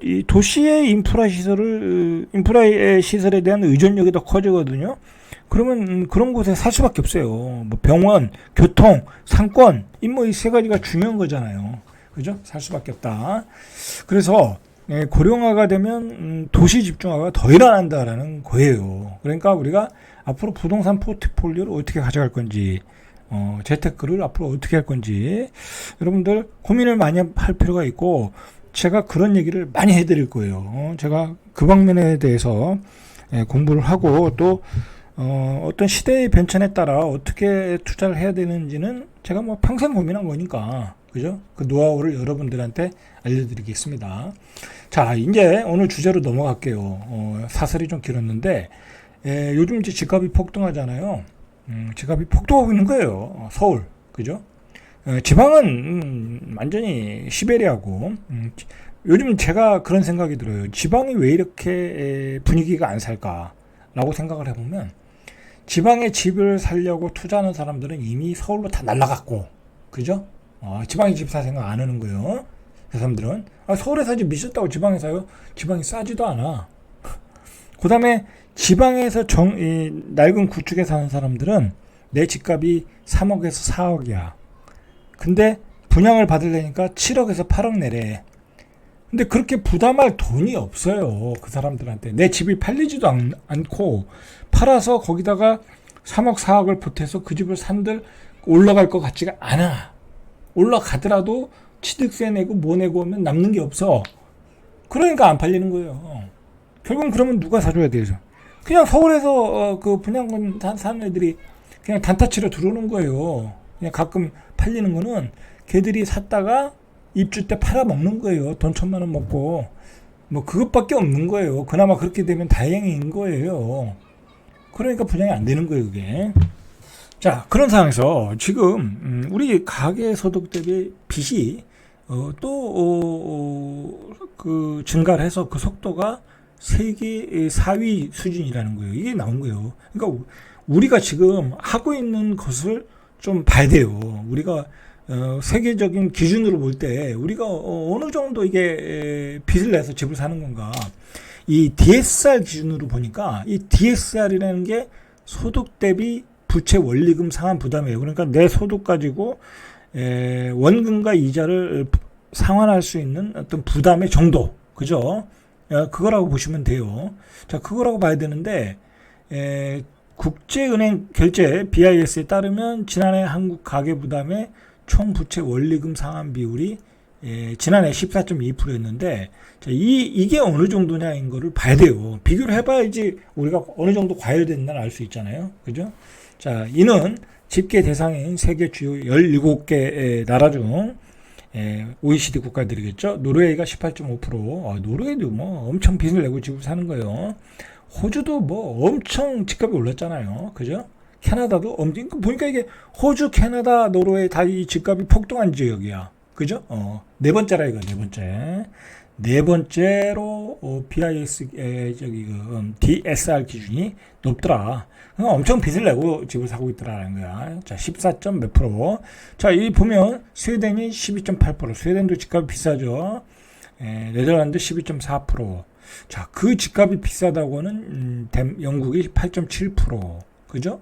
이 도시의 인프라의 시설에 대한 의존력이 더 커지거든요. 그러면 그런 곳에 살 수밖에 없어요. 뭐 병원, 교통, 상권, 뭐 이 세 가지가 중요한 거잖아요. 그죠? 살 수밖에 없다. 그래서 고령화가 되면 도시 집중화가 더 일어난다라는 거예요. 그러니까 우리가 앞으로 부동산 포트폴리오를 어떻게 가져갈 건지, 재테크를 앞으로 어떻게 할 건지 여러분들 고민을 많이 할 필요가 있고, 제가 그런 얘기를 많이 해드릴 거예요. 제가 그 방면에 대해서 공부를 하고 또 어떤 시대의 변천에 따라 어떻게 투자를 해야 되는지는 제가 뭐 평생 고민한 거니까, 그죠? 그 노하우를 여러분들한테 알려드리겠습니다. 자, 이제 오늘 주제로 넘어갈게요. 사설이 좀 길었는데, 요즘 이제 집값이 폭등하잖아요. 집값이 폭등하고 있는 거예요. 서울, 그죠? 지방은 완전히 시베리아고, 요즘 제가 그런 생각이 들어요. 지방이 왜 이렇게 분위기가 안 살까라고 생각을 해보면, 지방에 집을 살려고 투자하는 사람들은 이미 서울로 다 날라갔고, 그죠? 지방에 집 살 생각 안 하는 거예요. 그 사람들은 서울에 사지 미쳤다고 지방에 사요? 지방이 싸지도 않아. 그 다음에 지방에서 낡은 구축에 사는 사람들은 내 집값이 3억에서 4억이야. 근데 분양을 받으려니까 7억에서 8억 내래. 근데 그렇게 부담할 돈이 없어요. 그 사람들한테. 내 집이 팔리지도 않고 팔아서 거기다가 3억 4억을 보태서 그 집을 산들 올라갈 것 같지가 않아. 올라가더라도 취득세 내고 뭐 내고 오면 남는 게 없어. 그러니까 안 팔리는 거예요. 결국은 그러면 누가 사줘야 되죠? 그냥 서울에서 그 분양권 사는 애들이 그냥 단타 치러 들어오는 거예요. 그냥 가끔 팔리는 거는 걔들이 샀다가 입주 때 팔아먹는 거예요. 돈 1,000만 원 먹고. 뭐 그것밖에 없는 거예요. 그나마 그렇게 되면 다행인 거예요. 그러니까 분양이 안 되는 거예요, 그게. 자, 그런 상황에서 지금 우리 가계 소득 대비 빚이 그 증가를 해서 그 속도가 세계 4위 수준이라는 거예요. 이게 나온 거예요. 그러니까 우리가 지금 하고 있는 것을 좀 봐야 돼요. 우리가 세계적인 기준으로 볼 때 우리가 어느 정도 이게 빚을 내서 집을 사는 건가. 이 DSR 기준으로 보니까 이 DSR이라는 게 소득 대비 부채 원리금 상환 부담이에요. 그러니까 내 소득 가지고 원금과 이자를 상환할 수 있는 어떤 부담의 정도, 그죠? 그거라고 보시면 돼요. 자, 그거라고 봐야 되는데 국제은행 결제 BIS에 따르면 지난해 한국 가계 부담의 총 부채 원리금 상환 비율이 지난해 14.2%였는데 이게 어느 정도냐인 거를 봐야 돼요. 비교를 해봐야지 우리가 어느 정도 과열됐나를 알 수 있잖아요. 그죠? 자, 이는 집계 대상인 세계 주요 17개 나라 중 OECD 국가들이겠죠. 노르웨이가 18.5%. 노르웨이도 뭐 엄청 빚을 내고 집을 사는 거예요. 호주도 뭐 엄청 집값이 올랐잖아요. 그죠? 캐나다도 엄청, 보니까 이게 호주, 캐나다, 노르웨이 다 이 집값이 폭등한 지역이야. 그죠? 네 번째라 이거, 네 번째. 네 번째로 BIS DSR 기준이 높더라. 엄청 빚을 내고 집을 사고 있더라는 거야. 자, 14점 몇 프로. 자, 이 보면 스웨덴이 12.8%. 스웨덴도 집값이 비싸죠. 네덜란드 12.4%. 자, 그 집값이 비싸다고는 영국이 8.7%. 그죠?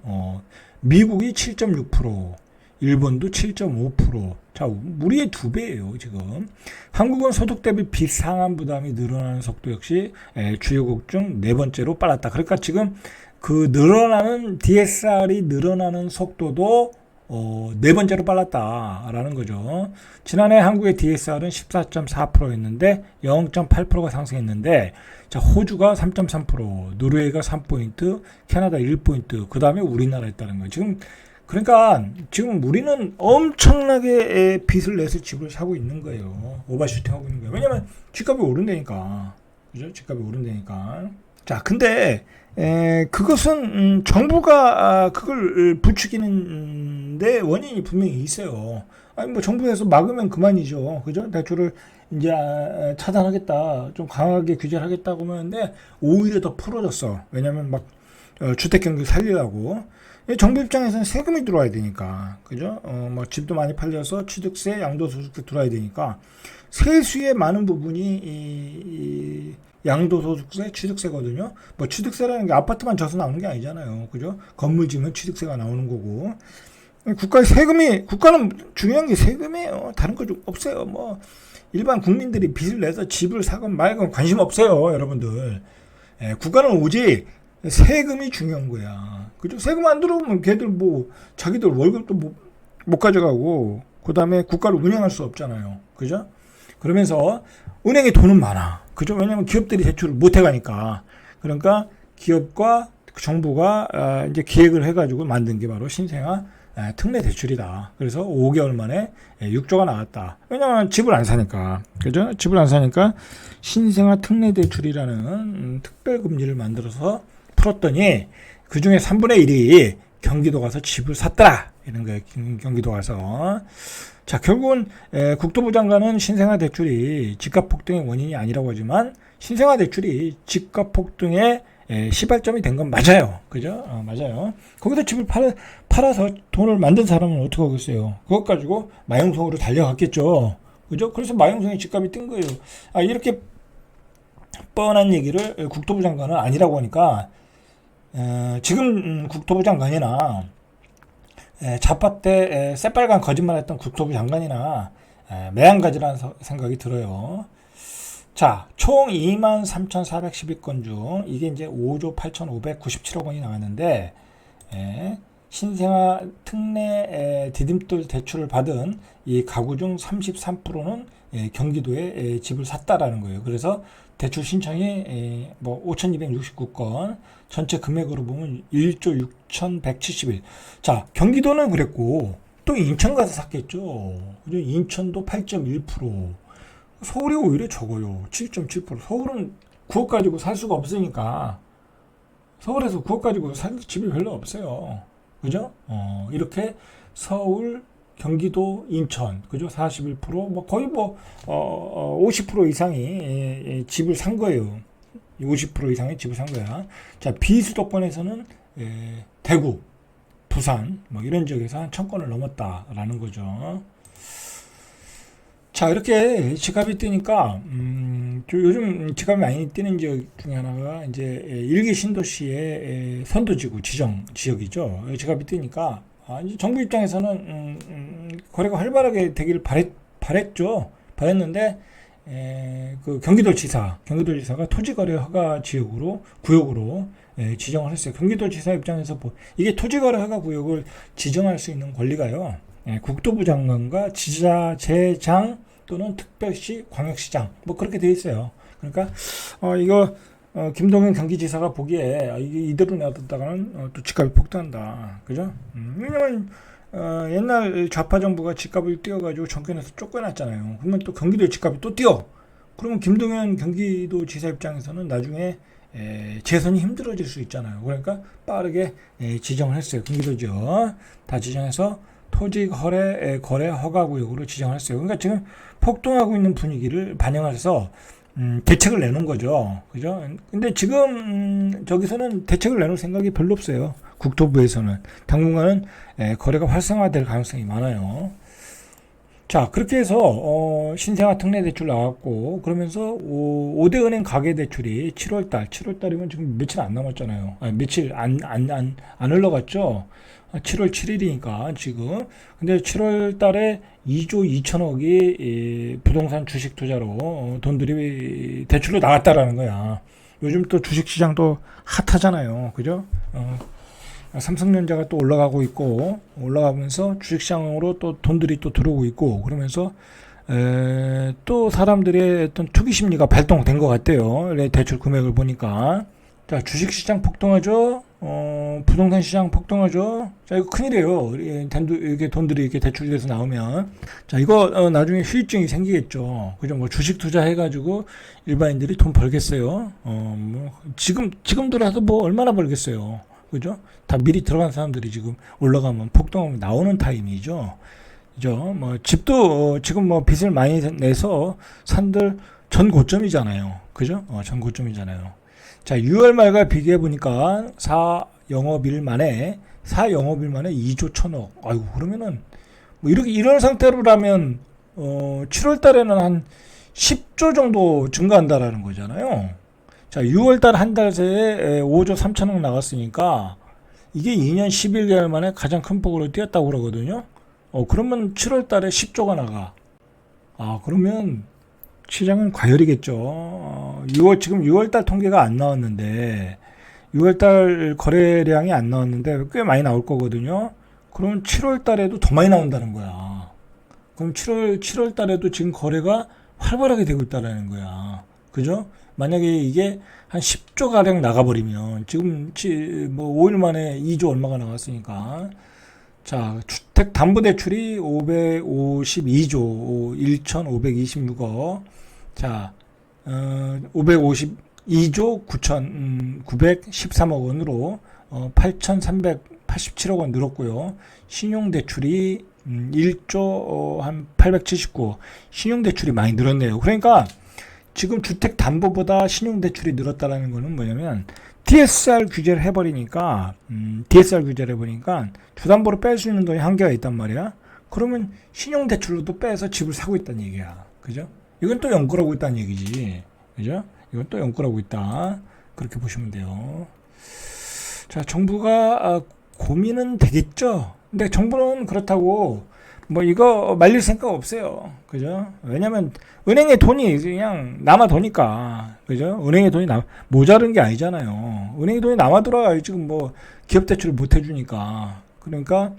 미국이 7.6%. 일본도 7.5%. 자, 우리의 2배예요, 지금. 한국은 소득 대비 빚 상환 부담이 늘어나는 속도 역시 주요국 중 네 번째로 빨랐다. 그러니까 지금 그 늘어나는 DSR이 늘어나는 속도도 네 번째로 빨랐다라는 거죠. 지난해 한국의 DSR은 14.4%였는데 0.8%가 상승했는데, 자, 호주가 3.3%, 노르웨이가 3포인트, 캐나다 1포인트, 그 다음에 우리나라였다는 거예요. 그러니까 지금 우리는 엄청나게 빚을 내서 집을 사고 있는 거예요. 오버슈팅 하고 있는 거예요. 왜냐면 집값이 오른다니까. 그죠? 집값이 오른다니까. 자, 근데 그것은 정부가 그걸 부추기는데 원인이 분명히 있어요. 아니 뭐 정부에서 막으면 그만이죠. 그죠? 대출을 이제 차단하겠다, 좀 강하게 규제를 하겠다고 하는데 오히려 더 풀어졌어. 왜냐면 막 주택 경기 살리려고. 정부 입장에서는 세금이 들어와야 되니까, 그죠? 뭐 집도 많이 팔려서 취득세, 양도소득세 들어와야 되니까 세수의 많은 부분이 양도소득세, 취득세거든요. 뭐 취득세라는 게 아파트만 져서 나오는 게 아니잖아요. 그죠? 건물 지면 취득세가 나오는 거고. 국가는 중요한 게 세금이에요. 다른 거 좀 없어요. 뭐, 일반 국민들이 빚을 내서 집을 사건 말건 관심 없어요, 여러분들. 국가는 오직 세금이 중요한 거야. 그죠? 세금 안 들어오면 걔들 자기들 월급도 못 가져가고, 그 다음에 국가를 운영할 수 없잖아요. 그죠? 그러면서 은행에 돈은 많아. 그죠? 왜냐면 기업들이 대출을 못 해가니까. 그러니까 기업과 정부가 이제 기획을 해가지고 만든 게 바로 신생아 특례 대출이다. 그래서 5개월 만에 6조가 나왔다. 왜냐면 집을 안 사니까. 그죠? 집을 안 사니까 신생아 특례 대출이라는 특별 금리를 만들어서 풀었더니 그 중에 3분의 1이 경기도 가서 집을 샀더라. 이런 거예요. 경기도 가서. 자, 결국은 국토부 장관은 신생아 대출이 집값 폭등의 원인이 아니라고 하지만 신생아 대출이 집값 폭등의 시발점이 된 건 맞아요. 그죠? 맞아요. 거기서 집을 팔아서 돈을 만든 사람은 어떻게 하겠어요? 그것 가지고 마용성으로 달려갔겠죠. 그죠? 그래서 마용성의 집값이 뜬 거예요. 이렇게 뻔한 얘기를 국토부 장관은 아니라고 하니까, 지금 국토부 장관이나 좌파 때 새빨간 거짓말했던 국토부 장관이나 매한가지라는 생각이 들어요. 자, 총 23,412건 중 이게 이제 5조 8,597억 원이 나왔는데, 신생아 특례 디딤돌 대출을 받은 이 가구 중 33%는 경기도에 집을 샀다라는 거예요. 그래서 대출 신청이 5,269건, 전체 금액으로 보면 1조 6,171. 자, 경기도는 그랬고 또 인천 가서 샀겠죠. 그죠? 인천도 8.1%. 서울이 오히려 적어요. 7.7%. 서울은 9억 가지고 살 수가 없으니까. 서울에서 9억 가지고 살 집이 별로 없어요. 그죠? 이렇게 서울, 경기도, 인천, 그죠? 41%, 거의 50% 이상이 집을 산 거예요. 50% 이상의 집을 산 거야. 자, 비수도권에서는 대구, 부산, 이런 지역에서 한 1,000건을 넘었다라는 거죠. 자, 이렇게 집값이 뛰니까, 요즘 집값이 많이 뛰는 지역 중에 하나가 이제 일기 신도시의 선도지구 지역이죠. 집값이 뛰니까, 이제 정부 입장에서는 거래가 활발하게 되기를 바랬죠. 바랬는데, 그 경기도지사가 토지거래 허가 구역으로 지정을 했어요. 경기도지사 입장에서 이게 토지거래 허가 구역을 지정할 수 있는 권리가요. 국토부 장관과 지자체장 또는 특별시, 광역시장 그렇게 돼 있어요. 그러니까 이거 김동연 경기지사가 보기에 이게 이대로 놔뒀다가는 또 집값이 폭등한다. 그죠? 왜냐면 옛날 좌파 정부가 집값을 띄워가지고 정권에서 쫓겨났잖아요. 그러면 또 경기도 집값이 또 뛰어. 그러면 김동연 경기도지사 입장에서는 나중에 재선이 힘들어질 수 있잖아요. 그러니까 빠르게 지정을 했어요. 경기도죠. 다 지정해서 토지 거래 허가 구역으로 지정을 했어요. 그러니까 지금 폭등하고 있는 분위기를 반영해서 대책을 내놓은 거죠. 그죠? 근데 지금 저기서는 대책을 내놓을 생각이 별로 없어요. 국토부에서는. 당분간은 거래가 활성화될 가능성이 많아요. 자, 그렇게 해서 신생아 특례 대출 나왔고, 그러면서 5대 은행 가계 대출이 7월달이면 지금 며칠 안 남았잖아요. 며칠 안 흘러갔죠. 7월 7일이니까 지금. 근데 7월 달에 2조 2천억이 부동산 주식 투자로 돈들이 대출로 나왔다라는 거야. 요즘 또 주식 시장도 핫하잖아요. 그죠? 삼성전자가 또 올라가면서 주식시장으로 또 돈들이 또 들어오고 있고, 그러면서 또 사람들의 어떤 투기 심리가 발동된 것 같아요. 대출 금액을 보니까. 자, 주식시장 폭등하죠. 부동산 시장 폭등하죠. 자, 이거 큰일이에요. 이게 돈들이 이렇게 대출돼서 나오면. 자, 이거 나중에 후유증이 생기겠죠. 그죠? 주식 투자해가지고 일반인들이 돈 벌겠어요. 지금들어서 얼마나 벌겠어요. 그죠? 다 미리 들어간 사람들이 지금 올라가면 폭등하면 나오는 타임이죠. 그죠? 집도 지금 빚을 많이 내서 산들 전 고점이잖아요. 그죠? 전 고점이잖아요. 자, 6월 말과 비교해 보니까 4영업일 만에 2조 1천억. 아이고, 그러면은 이런 상태로라면 7월 달에는 한 10조 정도 증가한다라는 거잖아요. 자, 6월달 한 달 새에 5조 3천억 나갔으니까 이게 2년 11개월 만에 가장 큰 폭으로 뛰었다고 그러거든요. 그러면 7월달에 10조가 나가. 그러면 시장은 과열이겠죠. 지금 6월달 통계가 안 나왔는데 6월달 거래량이 안 나왔는데 꽤 많이 나올 거거든요. 그러면 7월달에도 더 많이 나온다는 거야. 그럼 7월달에도 지금 거래가 활발하게 되고 있다는 거야. 그죠? 만약에 이게 한 10조 가량 나가버리면 지금 뭐 5일 만에 2조 얼마가 나갔으니까 자, 주택담보대출이 552조 1,526억 자 552조 9,913억 원으로 8,387억 원 늘었고요. 신용대출이 1조 한 879. 신용대출이 많이 늘었네요. 그러니까 지금 주택담보보다 신용대출이 늘었다라는 거는 뭐냐면 DSR 규제를 해버리니까 주담보로 뺄 수 있는 돈이 한계가 있단 말이야. 그러면 신용대출로도 빼서 집을 사고 있다는 얘기야. 그죠? 이건 또 연끌하고 있다는 얘기지. 그죠? 이건 또 연끌하고 있다. 그렇게 보시면 돼요. 자, 정부가 고민은 되겠죠. 근데 정부는 그렇다고 뭐 이거 말릴 생각 없어요. 그죠? 왜냐면 은행에 돈이 그냥 남아 도니까. 그죠? 은행에 돈이 모자른 게 아니잖아요. 은행에 돈이 남아 돌아가요. 지금 뭐 기업 대출을 못 해주니까. 그러니까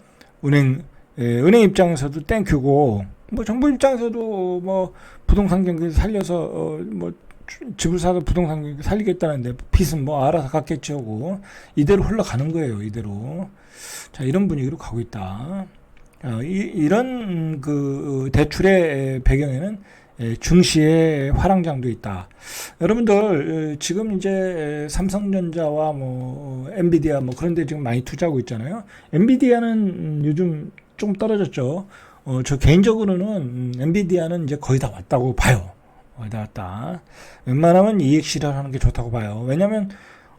은행 입장에서도 땡큐고 뭐 정부 입장에서도 뭐 부동산 경기 살려서 뭐 집을 사서 부동산 경기 살리겠다는데 빚은 뭐 알아서 갚겠지 하고 이대로 흘러가는 거예요. 이대로. 자, 이런 분위기로 가고 있다. 이런 그 대출의 배경에는 증시의 화랑장도 있다. 여러분들 지금 이제 삼성전자와 뭐 엔비디아 뭐 그런 데 지금 많이 투자하고 있잖아요. 엔비디아는 요즘 좀 떨어졌죠. 저 개인적으로는 엔비디아는 이제 거의 다 왔다고 봐요. 거의 다 왔다. 웬만하면 이익 실현하는 게 좋다고 봐요. 왜냐면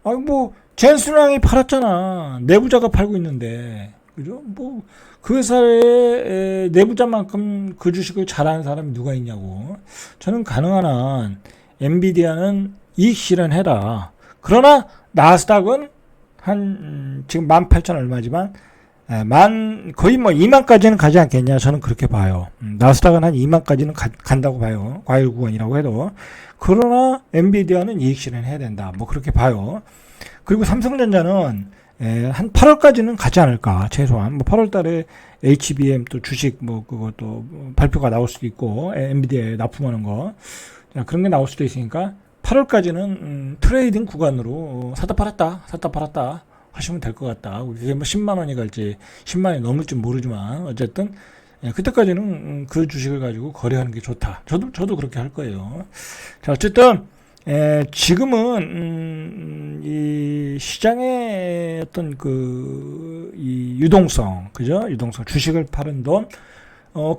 뭐 젠슨왕이 팔았잖아. 내부자가 팔고 있는데. 그죠? 뭐, 그 회사의 내부자만큼 그 주식을 잘하는 사람이 누가 있냐고. 저는 가능한 한, 엔비디아는 이익 실현해라. 그러나, 나스닥은 지금 18,000 얼마지만, 거의 뭐 2만까지는 가지 않겠냐. 저는 그렇게 봐요. 나스닥은 한 2만까지는 간다고 봐요. 과열 구간이라고 해도. 그러나, 엔비디아는 이익 실현해야 된다. 뭐 그렇게 봐요. 그리고 삼성전자는 한 8월까지는 가지 않을까, 최소한. 뭐 8월 달에 HBM 또 주식 뭐 그것도 발표가 나올 수도 있고, 엔비디아에 납품하는 거. 그런 게 나올 수도 있으니까 8월까지는 트레이딩 구간으로 사다 팔았다 하시면 될 것 같다. 그게 뭐 10만 원이 갈지 10만 원이 넘을지 모르지만 어쨌든 그때까지는 그 주식을 가지고 거래하는 게 좋다. 저도 그렇게 할 거예요. 자, 어쨌든 지금은 이 시장의 어떤 이 유동성, 그죠? 유동성, 주식을 파는 돈.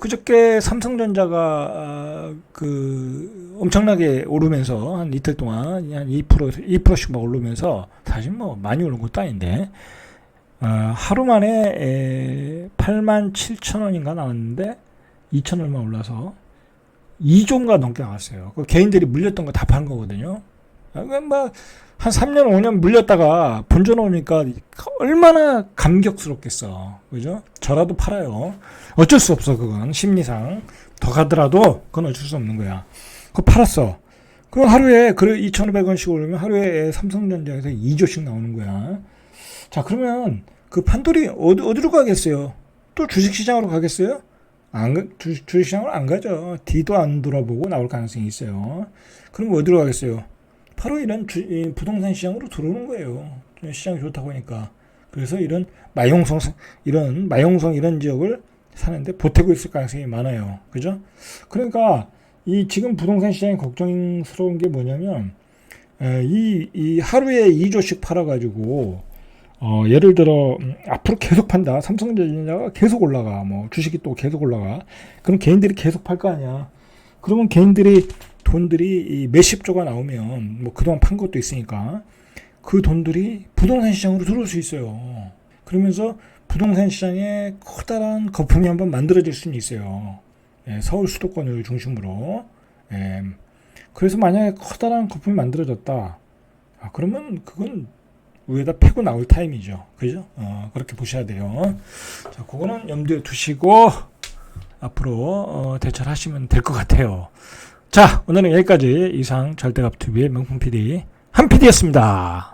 그저께 삼성전자가 엄청나게 오르면서 한 이틀 동안 한 2%씩 막 오르면서 사실 뭐 많이 오른 것도 아닌데 하루 만에 87,000원인가 나왔는데 2천 얼마 올라서 2조인가 넘게 나왔어요. 그 개인들이 물렸던 거 다 파는 거거든요. 뭐, 한 3년, 5년 물렸다가 본전 오니까 얼마나 감격스럽겠어. 그죠? 저라도 팔아요. 어쩔 수 없어, 그건. 심리상. 더 가더라도 그건 어쩔 수 없는 거야. 그거 팔았어. 그럼 하루에, 2,500원씩 오르면 하루에 삼성전자에서 2조씩 나오는 거야. 자, 그러면 그 판돌이 어디로 가겠어요? 또 주식시장으로 가겠어요? 주식시장으로 안 가죠. 뒤도 안 돌아보고 나올 가능성이 있어요. 그럼 어디로 가겠어요? 바로 이런 부동산 시장으로 들어오는 거예요. 시장이 좋다고 하니까. 그래서 이런 마용성 이런 지역을 사는데 보태고 있을 가능성이 많아요. 그죠? 그러니까 지금 부동산 시장이 걱정스러운 게 뭐냐면 이 하루에 2조씩 팔아가지고 예를 들어 앞으로 계속 판다. 삼성전자가 계속 올라가. 뭐 주식이 또 계속 올라가. 그럼 개인들이 계속 팔 거 아니야. 그러면 돈들이 몇십 조가 나오면 뭐 그동안 판 것도 있으니까 그 돈들이 부동산 시장으로 들어올 수 있어요. 그러면서 부동산 시장에 커다란 거품이 한번 만들어질 수는 있어요. 서울 수도권을 중심으로. 그래서 만약에 커다란 거품이 만들어졌다. 그러면 그건 위에다 패고 나올 타임이죠. 그죠? 그렇게 보셔야 돼요. 자, 그거는 염두에 두시고 앞으로 대처를 하시면 될 것 같아요. 자, 오늘은 여기까지 이상 절대값TV의 명품 PD 한 PD였습니다.